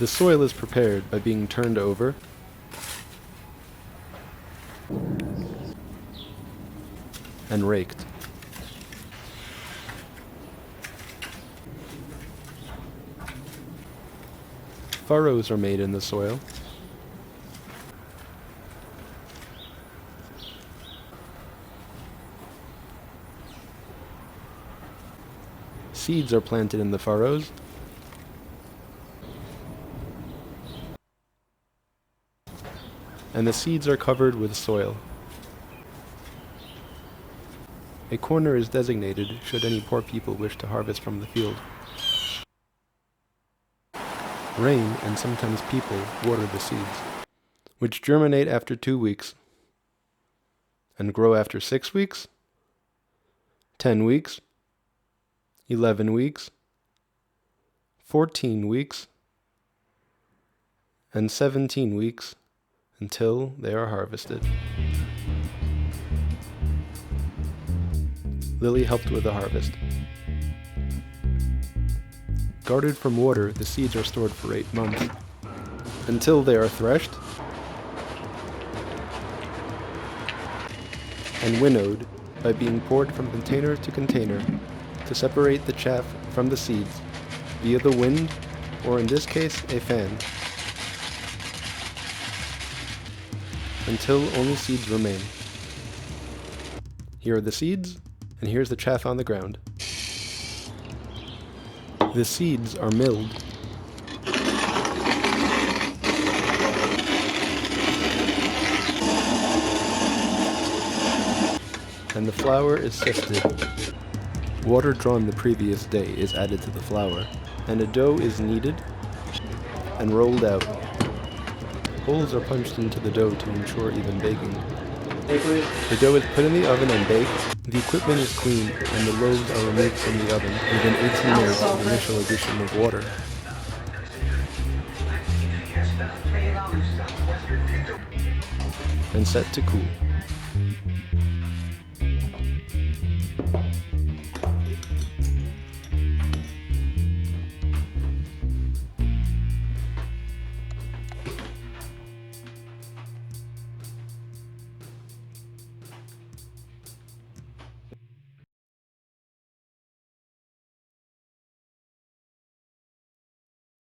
The soil is prepared by being turned over and raked. Furrows are made in the soil. Seeds are planted in the furrows. And the seeds are covered with soil. A corner is designated should any poor people wish to harvest from the field. Rain and sometimes people water the seeds, which germinate after 2 weeks and grow after 6 weeks, 10 weeks, 11 weeks, 14 weeks, and 17 weeks until they are harvested. Lilly helped with the harvest. Guarded from water, the seeds are stored for 8 months, until they are threshed and winnowed by being poured from container to container to separate the chaff from the seeds via the wind, or in this case, a fan, until only seeds remain. Here are the seeds, and here's the chaff on the ground. The seeds are milled. And the flour is sifted. Water drawn the previous day is added to the flour, and a dough is kneaded and rolled out. Holes are punched into the dough to ensure even baking. The dough is put in the oven and baked. The equipment is cleaned, and the loaves are removed from the oven within 18 minutes of the initial addition of water. And set to cool.